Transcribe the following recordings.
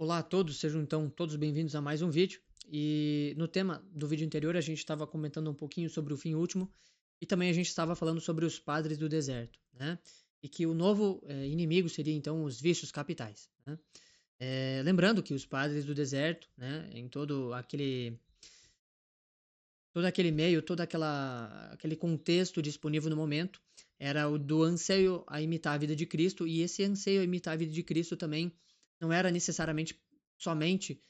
Olá a todos, sejam então todos bem-vindos a mais um vídeo. E no tema do vídeo anterior a gente estava comentando um pouquinho sobre o fim último e também a gente estava falando sobre os padres do deserto, né? E que o novo inimigo seria então os vícios capitais, né? Lembrando que os padres do deserto, né, em todo aquele meio, aquele contexto disponível no momento, era o do anseio a imitar a vida de Cristo, e esse anseio a imitar a vida de Cristo também não era necessariamente somente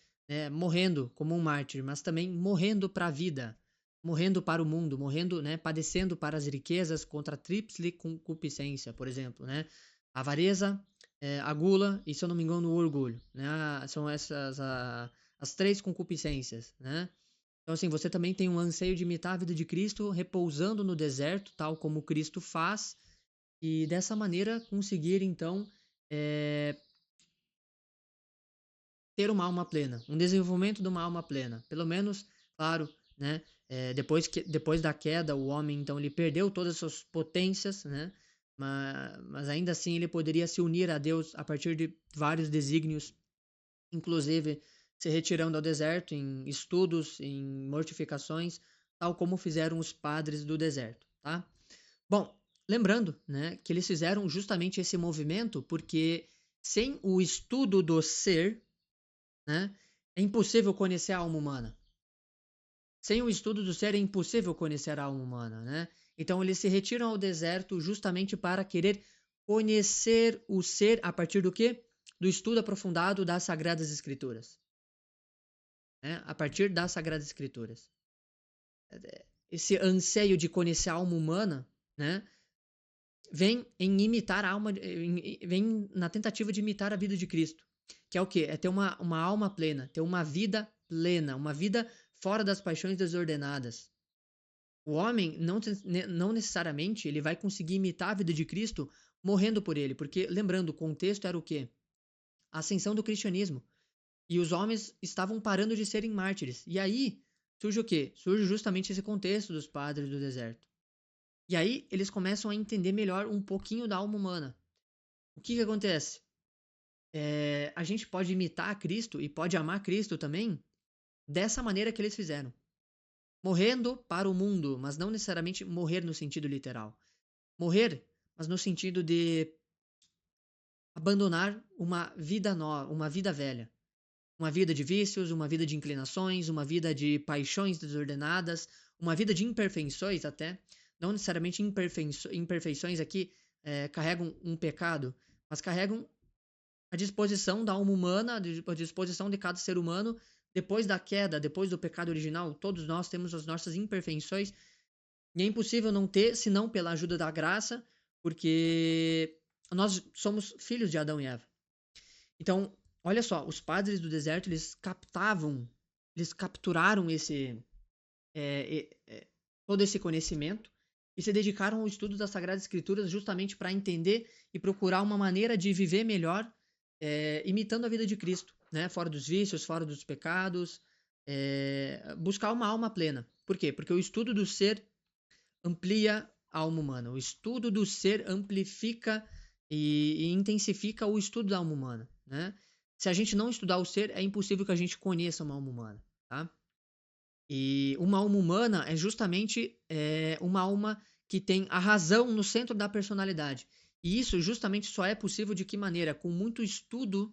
morrendo como um mártir, mas também morrendo para a vida, morrendo para o mundo, morrendo, né, padecendo para as riquezas contra a tríplice concupiscência, por exemplo, né, a avareza, a gula e, se eu não me engano, o orgulho, né, são essas as três concupiscências, né. Então, assim, você também tem um anseio de imitar a vida de Cristo, repousando no deserto, tal como Cristo faz, e dessa maneira conseguir, então, eh, ter uma alma plena, um desenvolvimento de uma alma plena. Pelo menos, claro, né? Depois da queda, o homem, então, ele perdeu todas as suas potências, né? Mas ainda assim ele poderia se unir a Deus a partir de vários desígnios, inclusive se retirando ao deserto em estudos, em mortificações, tal como fizeram os padres do deserto, tá? Bom, lembrando, né, que eles fizeram justamente esse movimento porque sem o estudo do ser, né, é impossível conhecer a alma humana. Sem o estudo do ser é impossível conhecer a alma humana, né? Então eles se retiram ao deserto justamente para querer conhecer o ser a partir do quê? Do estudo aprofundado das Sagradas Escrituras, né? A partir das Sagradas Escrituras. Esse anseio de conhecer a alma humana, né? Vem em imitar a alma, vem na tentativa de imitar a vida de Cristo, que é o quê? É ter uma alma plena, ter uma vida plena, uma vida fora das paixões desordenadas. O homem não necessariamente ele vai conseguir imitar a vida de Cristo morrendo por ele, porque lembrando, o contexto era o quê? A ascensão do cristianismo. E os homens estavam parando de serem mártires. E aí surge o quê? Surge justamente esse contexto dos padres do deserto. E aí eles começam a entender melhor um pouquinho da alma humana. O que que acontece? A gente pode imitar a Cristo e pode amar Cristo também dessa maneira que eles fizeram. Morrendo para o mundo, mas não necessariamente morrer no sentido literal. Morrer, mas no sentido de abandonar uma vida nova, uma vida velha. Uma vida de vícios, uma vida de inclinações, uma vida de paixões desordenadas, uma vida de imperfeições até. Não necessariamente imperfeições aqui carregam um pecado, mas carregam a disposição da alma humana, a disposição de cada ser humano depois da queda, depois do pecado original. Todos nós temos as nossas imperfeições e é impossível não ter, senão pela ajuda da graça, porque nós somos filhos de Adão e Eva. Então, olha só, os padres do deserto, eles capturaram todo esse conhecimento e se dedicaram ao estudo das Sagradas Escrituras justamente para entender e procurar uma maneira de viver melhor, imitando a vida de Cristo, né? Fora dos vícios, fora dos pecados, buscar uma alma plena. Por quê? Porque o estudo do ser amplia a alma humana. O estudo do ser amplifica e intensifica o estudo da alma humana, né? Se a gente não estudar o ser, é impossível que a gente conheça uma alma humana, tá? E uma alma humana é justamente uma alma que tem a razão no centro da personalidade. E isso justamente só é possível de que maneira? Com muito estudo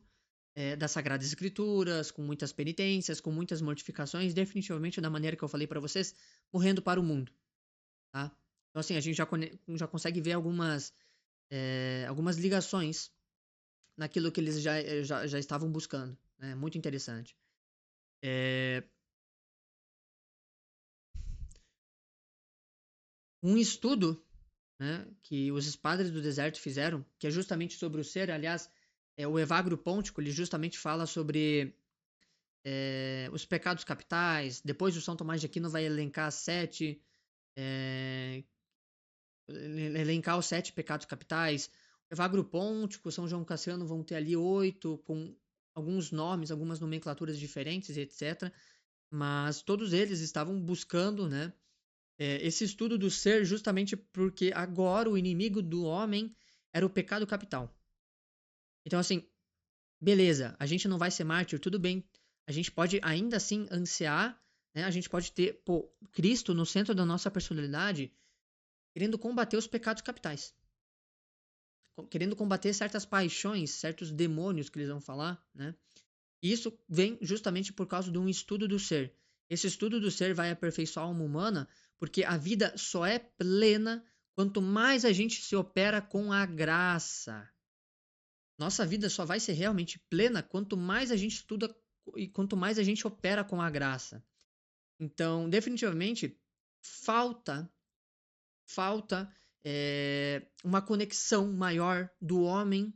das Sagradas Escrituras, com muitas penitências, com muitas mortificações, definitivamente da maneira que eu falei para vocês, morrendo para o mundo, tá? Então, assim, a gente já consegue ver algumas ligações naquilo que eles já estavam buscando, né? Muito interessante. É, um estudo, né, que os padres do deserto fizeram, que é justamente sobre o ser, aliás, o Evagro Pontico, ele justamente fala sobre os pecados capitais, depois o São Tomás de Aquino vai elencar é, elencar os 7 pecados capitais. Evagro Pontico, São João Cassiano vão ter ali 8, com alguns nomes, algumas nomenclaturas diferentes, etc. Mas todos eles estavam buscando, né, esse estudo do ser justamente porque agora o inimigo do homem era o pecado capital. Então, assim, beleza, a gente não vai ser mártir, tudo bem. A gente pode ainda assim ansiar, né? A gente pode ter, pô, Cristo no centro da nossa personalidade, querendo combater os pecados capitais, querendo combater certas paixões, certos demônios que eles vão falar, né? E isso vem justamente por causa de um estudo do ser. Esse estudo do ser vai aperfeiçoar a alma humana, porque a vida só é plena quanto mais a gente se opera com a graça. Nossa vida só vai ser realmente plena quanto mais a gente estuda e quanto mais a gente opera com a graça. Então, definitivamente, falta falta uma conexão maior do homem,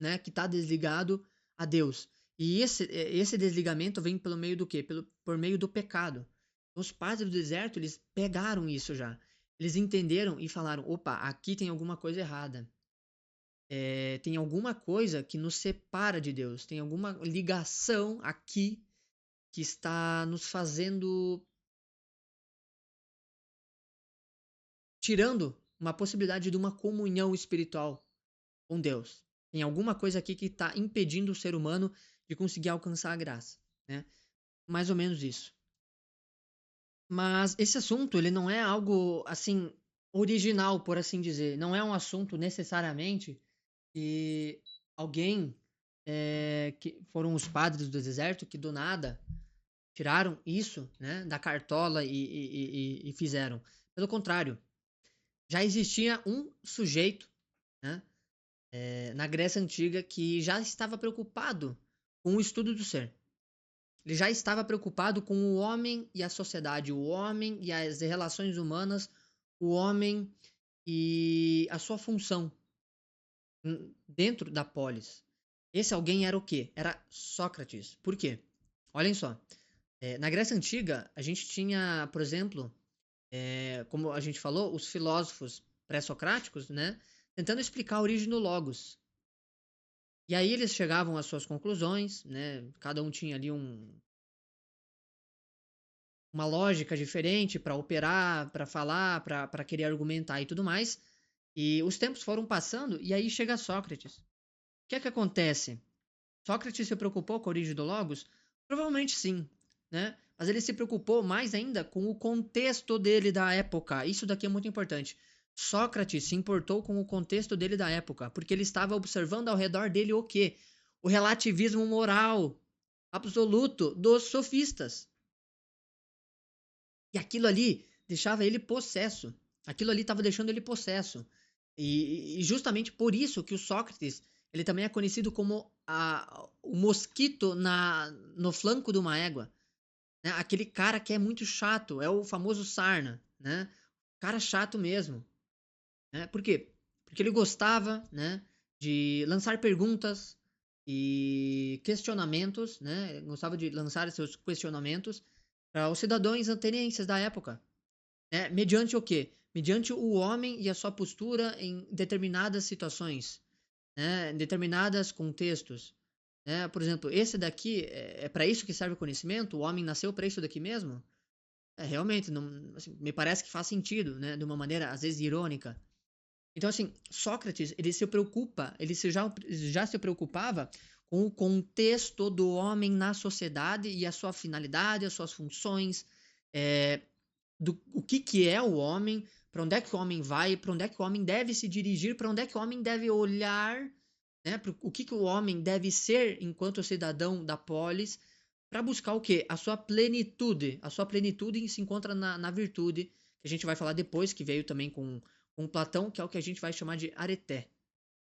né, que está desligado a Deus. E esse desligamento vem pelo meio do quê? Por meio do pecado. Os padres do deserto, eles pegaram isso já. Eles entenderam e falaram: opa, aqui tem alguma coisa errada. Tem alguma coisa que nos separa de Deus. Tem alguma ligação aqui que está nos fazendo, tirando uma possibilidade de uma comunhão espiritual com Deus. Tem alguma coisa aqui que está impedindo o ser humano de conseguir alcançar a graça, né? Mais ou menos isso. Mas esse assunto, ele não é algo assim original, por assim dizer. Não é um assunto necessariamente que alguém que foram os padres do deserto que do nada tiraram isso, né, da cartola e fizeram. Pelo contrário, já existia um sujeito, né, na Grécia Antiga que já estava preocupado com o estudo do ser. Ele já estava preocupado com o homem e a sociedade, o homem e as relações humanas, o homem e a sua função dentro da polis. Esse alguém era o quê? Era Sócrates. Por quê? Olhem só. Na Grécia Antiga, a gente tinha, por exemplo, como a gente falou, os filósofos pré-socráticos, né? Tentando explicar a origem do Logos. E aí eles chegavam às suas conclusões, né? Cada um tinha ali uma lógica diferente para operar, para falar, para querer argumentar e tudo mais. E os tempos foram passando e aí chega Sócrates. O que é que acontece? Sócrates se preocupou com a origem do Logos? Provavelmente sim, né? Mas ele se preocupou mais ainda com o contexto dele da época. Isso daqui é muito importante. Sócrates se importou com o contexto dele da época, porque ele estava observando ao redor dele o quê? O relativismo moral absoluto dos sofistas. E aquilo ali deixava ele possesso. Aquilo ali estava deixando ele possesso. E justamente por isso que o Sócrates, ele também é conhecido como o mosquito no flanco de uma égua. Né? Aquele cara que é muito chato, é o famoso sarna. Né? Cara chato mesmo. Né? Por quê? Porque ele gostava, né, de lançar perguntas e questionamentos, né? Ele gostava de lançar seus questionamentos para os cidadãos atenienses da época. Né? Mediante o quê? Mediante o homem e a sua postura em determinadas situações, né? Em determinados contextos. Né? Por exemplo, esse daqui é para isso que serve o conhecimento? O homem nasceu para isso daqui mesmo? Realmente, não, assim, me parece que faz sentido, né? De uma maneira às vezes irônica. Então, assim, Sócrates, ele se preocupa, já se preocupava com o contexto do homem na sociedade e a sua finalidade, as suas funções, é, o que é o homem, para onde é que o homem vai, para onde é que o homem deve se dirigir, para onde é que o homem deve olhar, né, o que o homem deve ser enquanto cidadão da polis, para buscar o quê? A sua plenitude. A sua plenitude se encontra na virtude, que a gente vai falar depois, que veio também com Platão, que é o que a gente vai chamar de areté.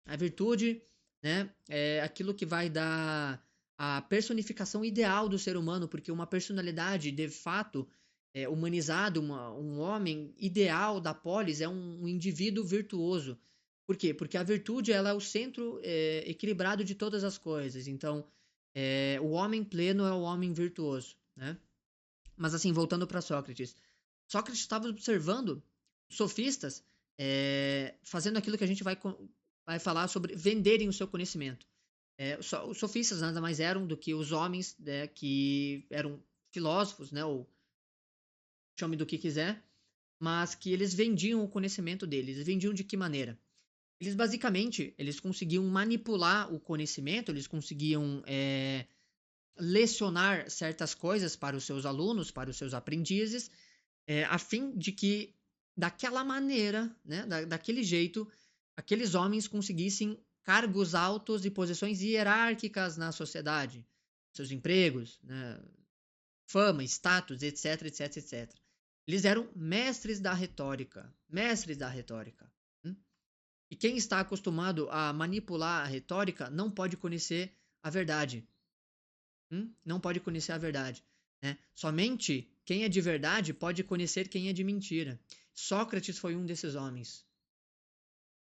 A virtude, né, é aquilo que vai dar a personificação ideal do ser humano, porque uma personalidade, de fato, humanizado, um homem ideal da polis é um indivíduo virtuoso. Por quê? Porque a virtude ela é o centro equilibrado de todas as coisas. Então, o homem pleno é o homem virtuoso, né? Mas assim, voltando para Sócrates. Sócrates estava observando sofistas fazendo aquilo que a gente vai falar sobre venderem o seu conhecimento. Os sofistas nada mais eram do que os homens, né, que eram filósofos, né, ou chame do que quiser, mas que eles vendiam o conhecimento deles. Vendiam de que maneira? Eles basicamente, eles conseguiam manipular o conhecimento, eles conseguiam lecionar certas coisas para os seus alunos, para os seus aprendizes, a fim de que, daquela maneira, né, daquele jeito, aqueles homens conseguissem cargos altos e posições hierárquicas na sociedade, seus empregos, né, fama, status, etc, etc, etc. Eles eram mestres da retórica, mestres da retórica. E quem está acostumado a manipular a retórica não pode conhecer a verdade. Não pode conhecer a verdade. Né? Somente quem é de verdade pode conhecer quem é de mentira. Sócrates foi um desses homens.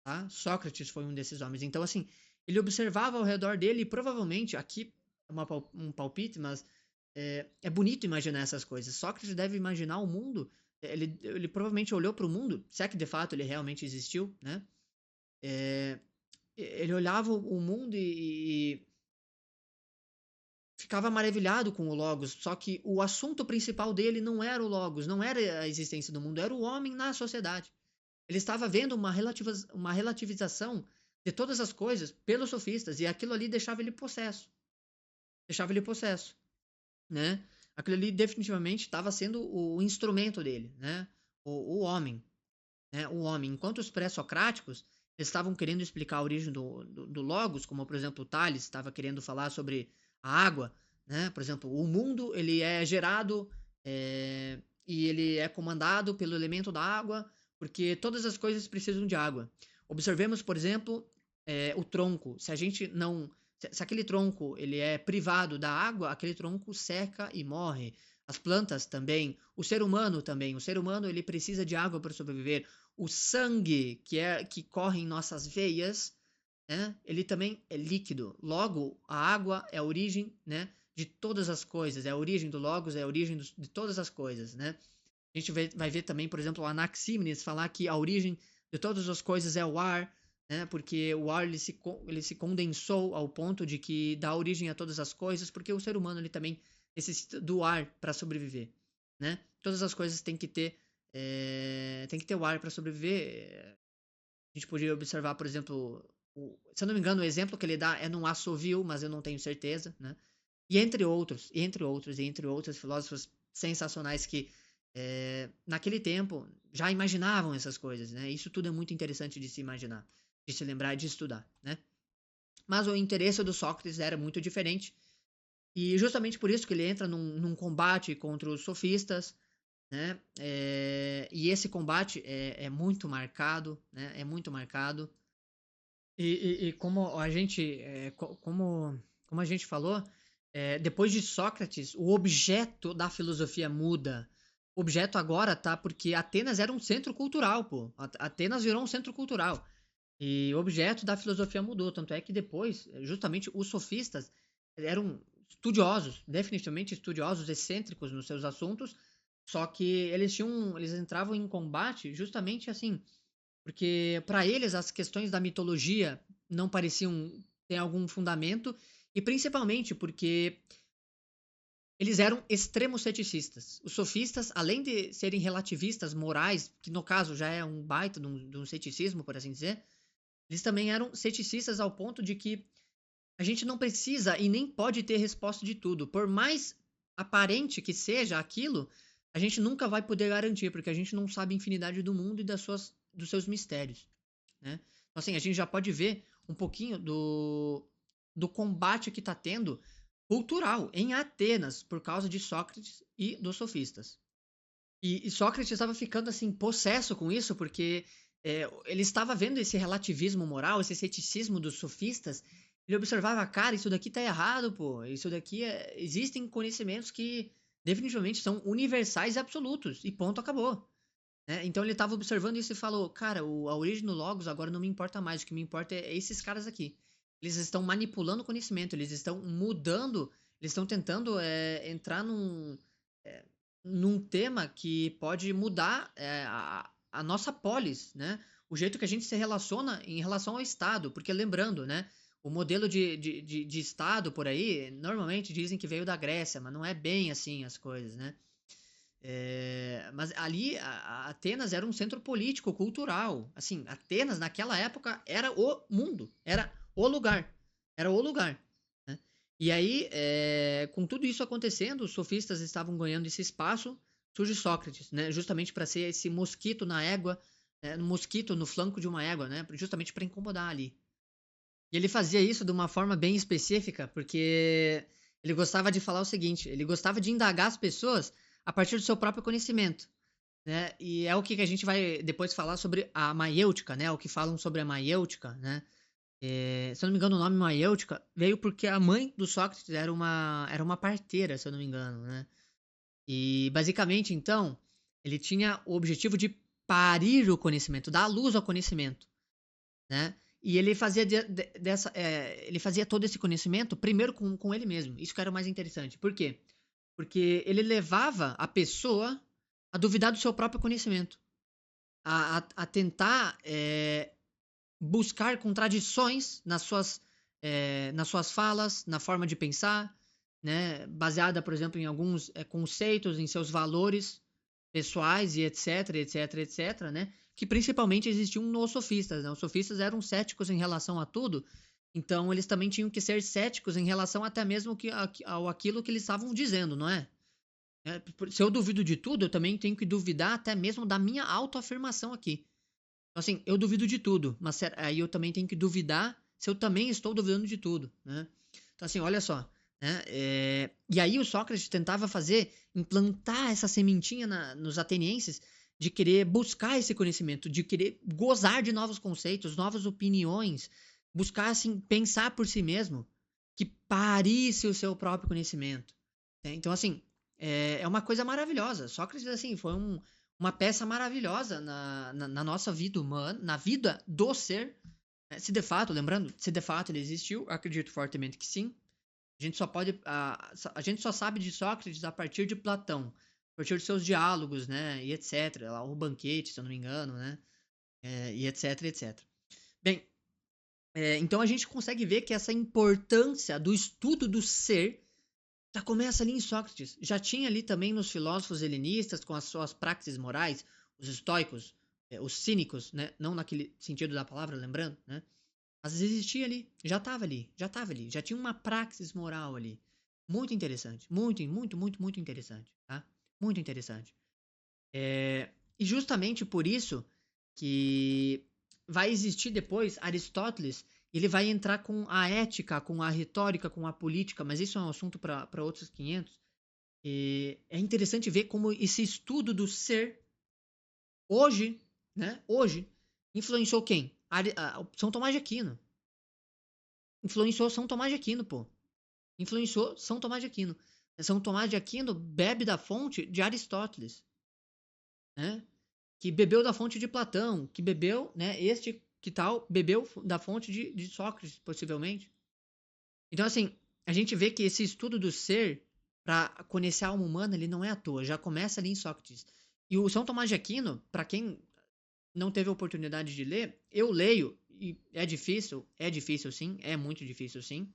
Tá? Sócrates foi um desses homens. Então, assim, ele observava ao redor dele e provavelmente, aqui é um palpite, mas é bonito imaginar essas coisas. Sócrates deve imaginar o mundo, ele provavelmente olhou para o mundo, se é que de fato ele realmente existiu, né? É, ele olhava o mundo e ficava maravilhado com o Logos, só que o assunto principal dele não era o Logos, não era a existência do mundo, era o homem na sociedade. Ele estava vendo uma relativização de todas as coisas pelos sofistas, e aquilo ali deixava ele possesso, né? Aquilo ali definitivamente estava sendo o instrumento dele, né? O homem, né? O homem. Enquanto os pré-socráticos estavam querendo explicar a origem do Logos, como por exemplo o Tales estava querendo falar sobre a água, né? Por exemplo, o mundo ele é gerado e ele é comandado pelo elemento da água, porque todas as coisas precisam de água. Observemos, por exemplo, o tronco. Se a gente não, se aquele tronco ele é privado da água, aquele tronco seca e morre. As plantas também, o ser humano também. O ser humano ele precisa de água para sobreviver. O sangue que corre em nossas veias, né, ele também é líquido. Logo, a água é a origem, né, de todas as coisas. É a origem do Logos, é a origem de todas as coisas, né? A gente vai ver também, por exemplo, o Anaxímenes falar que a origem de todas as coisas é o ar, né? Porque o ar ele se condensou ao ponto de que dá origem a todas as coisas, porque o ser humano ele também necessita do ar para sobreviver, né? Todas as coisas têm que ter o ar para sobreviver. A gente poderia observar, por exemplo, se eu não me engano, o exemplo que ele dá é num assovio, mas eu não tenho certeza, né? E entre outros filósofos sensacionais que naquele tempo já imaginavam essas coisas, né? Isso tudo é muito interessante de se imaginar, de se lembrar e de estudar, né? Mas o interesse do Sócrates era muito diferente e justamente por isso que ele entra num combate contra os sofistas, né? E esse combate é muito marcado, né? É muito marcado. E como a gente, como a gente falou, depois de Sócrates, o objeto da filosofia muda. O objeto agora tá porque Atenas era um centro cultural, pô. Atenas virou um centro cultural. E o objeto da filosofia mudou. Tanto é que depois, justamente, os sofistas eram estudiosos, definitivamente estudiosos, excêntricos nos seus assuntos. Só que eles entravam em combate justamente assim porque para eles as questões da mitologia não pareciam ter algum fundamento, e principalmente porque eles eram extremos ceticistas. Os sofistas, além de serem relativistas morais, que no caso já é um baita de um ceticismo, por assim dizer, eles também eram ceticistas ao ponto de que a gente não precisa e nem pode ter resposta de tudo. Por mais aparente que seja aquilo, a gente nunca vai poder garantir, porque a gente não sabe a infinidade do mundo e dos seus mistérios. Né? Então, assim, a gente já pode ver um pouquinho do combate que está tendo cultural em Atenas por causa de Sócrates e dos sofistas. E Sócrates estava ficando assim possesso com isso porque ele estava vendo esse relativismo moral, esse ceticismo dos sofistas. Ele observava, cara, isso daqui tá errado, pô. Isso daqui existem conhecimentos que definitivamente são universais e absolutos e ponto, acabou. Né? Então ele estava observando isso e falou: Cara, a origem do Logos agora não me importa mais, o que me importa é esses caras aqui. Eles estão manipulando o conhecimento, eles estão mudando, eles estão tentando entrar é, num tema que pode mudar a nossa polis, né? O jeito que a gente se relaciona em relação ao Estado. Porque lembrando, né? O modelo de Estado por aí, normalmente dizem que veio da Grécia, mas não é bem assim as coisas, né? Mas ali Atenas era um centro político, cultural. Assim, Atenas naquela época era o mundo, era o lugar, era o lugar, né? E aí, com tudo isso acontecendo, os sofistas estavam ganhando esse espaço, surge Sócrates, né? Justamente para ser esse mosquito na égua, mosquito no flanco de uma égua, né? Justamente para incomodar ali. E ele fazia isso de uma forma bem específica, porque ele gostava de falar o seguinte: ele gostava de indagar as pessoas a partir do seu próprio conhecimento, né? E é o que a gente vai depois falar sobre a maiêutica, né? O que falam sobre a maiêutica, né? Se eu não me engano, o nome maiêutica veio porque a mãe do Sócrates era uma parteira, se eu não me engano, né? E basicamente, então, ele tinha o objetivo de parir o conhecimento, dar luz ao conhecimento, né? E ele fazia ele fazia todo esse conhecimento primeiro com ele mesmo. Isso que era o mais interessante. Por quê? Porque ele levava a pessoa a duvidar do seu próprio conhecimento, a tentar buscar contradições nas suas falas, na forma de pensar, né? Baseada, por exemplo, em alguns conceitos, em seus valores pessoais e etc, etc, etc, né? Que principalmente existiam nos sofistas, né? Os sofistas eram céticos em relação a tudo, então eles também tinham que ser céticos em relação até mesmo ao aquilo que eles estavam dizendo, não é? Se eu duvido de tudo, eu também tenho que duvidar até mesmo da minha autoafirmação aqui. Então, assim, eu duvido de tudo, mas aí eu também tenho que duvidar se eu também estou duvidando de tudo, né? Então, assim, olha só, né? E aí o Sócrates tentava implantar essa sementinha nos atenienses de querer buscar esse conhecimento, de querer gozar de novos conceitos, novas opiniões, buscar, assim, pensar por si mesmo, que parisse o seu próprio conhecimento, né? Então, assim, é uma coisa maravilhosa. Sócrates, assim, foi uma peça maravilhosa na nossa vida humana, na vida do ser. Se de fato, lembrando, se de fato ele existiu, acredito fortemente que sim. A gente só sabe de Sócrates a partir de Platão, a partir de seus diálogos, né, e etc. Lá, o banquete, se eu não me engano, né, e etc, etc. Bem, então a gente consegue ver que essa importância do estudo do ser já começa ali em Sócrates. Já tinha ali também nos filósofos helenistas, com as suas praxes morais, os estoicos, os cínicos, né? Não naquele sentido da palavra, lembrando, né? Mas existia ali, já estava ali, já estava ali, já tinha uma praxis moral ali. Muito interessante, muito, muito, muito, muito interessante, tá? Muito interessante. E justamente por isso que vai existir depois Aristóteles, ele vai entrar com a ética, com a retórica, com a política, mas isso é um assunto para outros 500. E é interessante ver como esse estudo do ser hoje, né, hoje, influenciou quem? São Tomás de Aquino. Influenciou São Tomás de Aquino, pô. Influenciou São Tomás de Aquino. São Tomás de Aquino bebe da fonte de Aristóteles, né? Que bebeu da fonte de Platão, que bebeu, né? Este que tal bebeu da fonte de Sócrates, possivelmente. Então, assim, a gente vê que esse estudo do ser para conhecer a alma humana, ele não é à toa, já começa ali em Sócrates. E o São Tomás de Aquino, para quem não teve a oportunidade de ler, eu leio e é difícil sim, é muito difícil sim.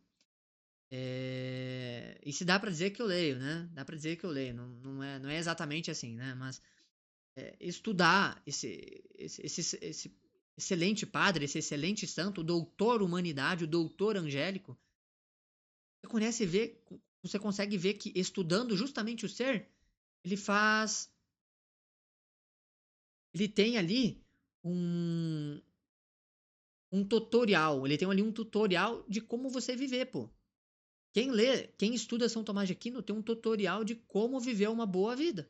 E se dá para dizer que eu leio, né? Dá para dizer que eu leio, não é exatamente assim, né? Mas estudar esse excelente padre, esse excelente santo, o doutor humanidade, o doutor angélico, você consegue ver que estudando justamente o ser, ele faz, ele tem ali um, um tutorial, ele tem ali um tutorial de como você viver, pô. Quem estuda São Tomás de Aquino tem um tutorial de como viver uma boa vida.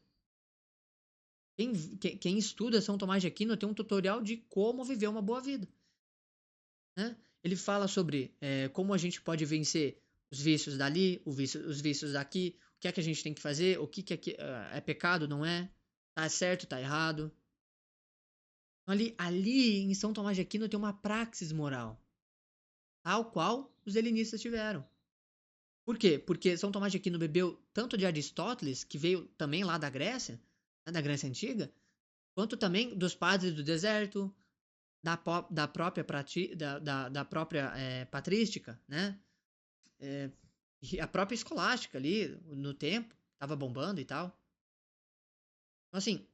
Quem estuda São Tomás de Aquino tem um tutorial de como viver uma boa vida, né? Ele fala sobre como a gente pode vencer os vícios dali, os vícios daqui, o que é que a gente tem que fazer, o que é pecado, não é? Tá certo, tá errado. Ali em São Tomás de Aquino tem uma praxis moral, tal qual os helenistas tiveram. Por quê? Porque São Tomás de Aquino bebeu tanto de Aristóteles, que veio também lá da Grécia, né, da Grécia Antiga, quanto também dos padres do deserto, da própria, da própria patrística, né? E a própria escolástica ali, no tempo, estava bombando e tal. Então, assim,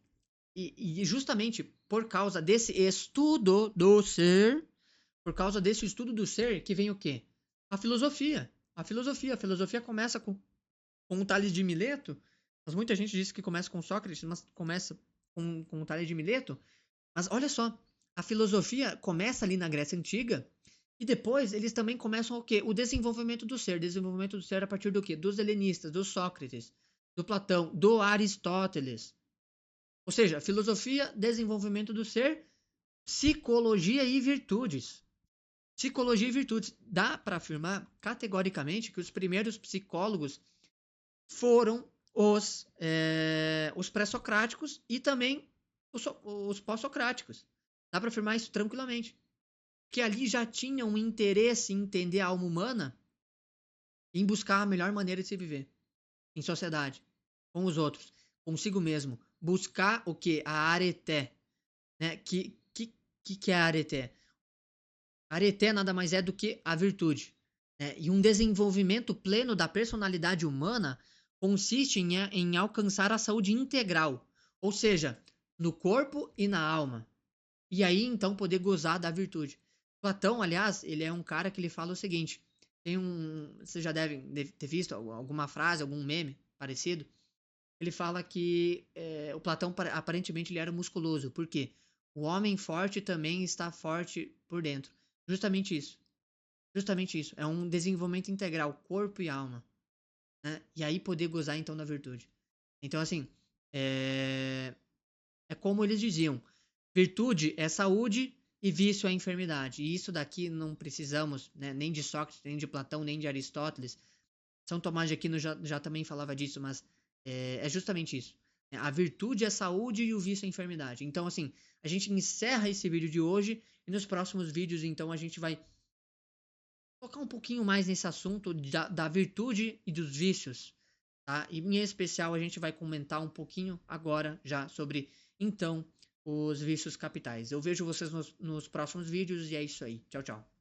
e justamente por causa desse estudo do ser, por causa desse estudo do ser, que vem o quê? A filosofia. A filosofia começa com o Tales de Mileto, mas muita gente diz que começa com Sócrates, mas começa com o Tales de Mileto. Mas olha só, a filosofia começa ali na Grécia Antiga e depois eles também começam o quê? O desenvolvimento do ser. Desenvolvimento do ser a partir do quê? Dos helenistas, do Sócrates, do Platão, do Aristóteles. Ou seja, filosofia, desenvolvimento do ser, psicologia e virtudes. Psicologia e virtudes. Dá para afirmar categoricamente que os primeiros psicólogos foram os pré-socráticos e também os pós-socráticos. Dá para afirmar isso tranquilamente. Que ali já tinham um interesse em entender a alma humana, em buscar a melhor maneira de se viver em sociedade, com os outros, consigo mesmo. Buscar o que? A areté. Né? Que é a areté? A areté nada mais é do que a virtude. Né? E um desenvolvimento pleno da personalidade humana consiste em alcançar a saúde integral, ou seja, no corpo e na alma. E aí então poder gozar da virtude. Platão, aliás, ele é um cara que ele fala o seguinte: você já deve ter visto alguma frase, algum meme parecido. Ele fala que o Platão aparentemente ele era musculoso. Por quê? O homem forte também está forte por dentro. Justamente isso. Justamente isso. É um desenvolvimento integral, corpo e alma. Né? E aí poder gozar então da virtude. Então, assim, é como eles diziam: virtude é saúde e vício é enfermidade. E isso daqui não precisamos, né, nem de Sócrates, nem de Platão, nem de Aristóteles. São Tomás de Aquino já também falava disso, mas é justamente isso. A virtude é saúde e o vício é enfermidade. Então, assim, a gente encerra esse vídeo de hoje e nos próximos vídeos, então, a gente vai tocar um pouquinho mais nesse assunto da virtude e dos vícios, tá? E em especial a gente vai comentar um pouquinho agora já sobre, então, os vícios capitais. Eu vejo vocês nos próximos vídeos e é isso aí. Tchau, tchau.